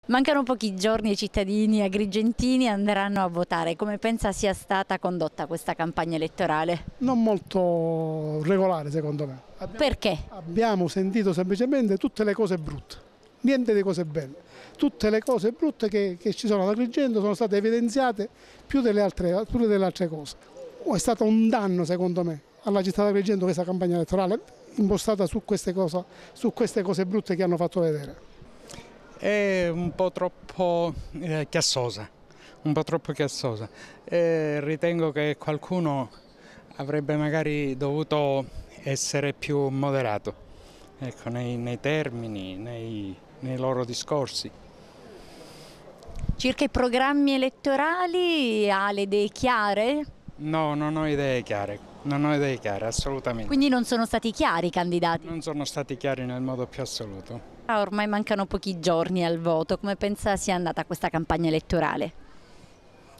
Mancano pochi giorni e i cittadini agrigentini andranno a votare. Come pensa sia stata condotta questa campagna elettorale? Non molto regolare secondo me. Perché? Abbiamo sentito semplicemente tutte le cose brutte, niente di cose belle. Tutte le cose brutte che ci sono ad Agrigento sono state evidenziate più delle altre cose. È stato un danno secondo me alla città di Agrigento questa campagna elettorale impostata su queste cose brutte che hanno fatto vedere. È un po' troppo chiassosa, un po' troppo chiassosa. Ritengo che qualcuno avrebbe magari dovuto essere più moderato, ecco, nei termini, nei loro discorsi. Circa i programmi elettorali, ha le idee chiare? No, non ho idee chiare, assolutamente. Quindi non sono stati chiari i candidati? Non sono stati chiari nel modo più assoluto. Ormai mancano pochi giorni al voto. Come pensa sia andata questa campagna elettorale?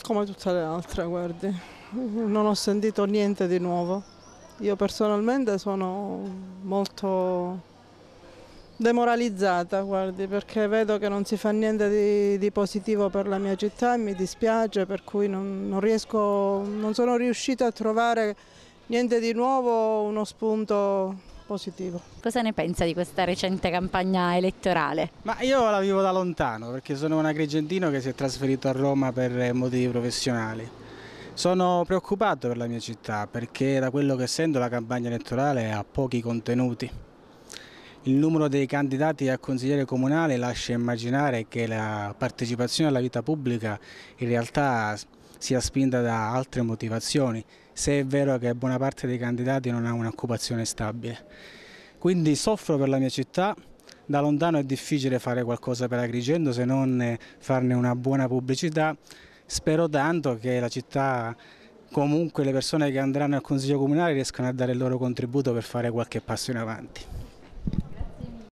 Come tutte le altre, guardi, non ho sentito niente di nuovo. Io personalmente sono molto demoralizzata, guardi, perché vedo che non si fa niente di positivo per la mia città e mi dispiace, per cui non sono riuscita a trovare niente di nuovo, uno spunto positivo. Cosa ne pensa di questa recente campagna elettorale? Ma io la vivo da lontano perché sono un agrigentino che si è trasferito a Roma per motivi professionali. Sono preoccupato per la mia città perché da quello che sento la campagna elettorale ha pochi contenuti. Il numero dei candidati a consigliere comunale lascia immaginare che la partecipazione alla vita pubblica in realtà sia spinta da altre motivazioni, se è vero che buona parte dei candidati non ha un'occupazione stabile. Quindi soffro per la mia città, da lontano è difficile fare qualcosa per Agrigento se non farne una buona pubblicità. Spero tanto che la città, comunque le persone che andranno al Consiglio Comunale riescano a dare il loro contributo per fare qualche passo in avanti.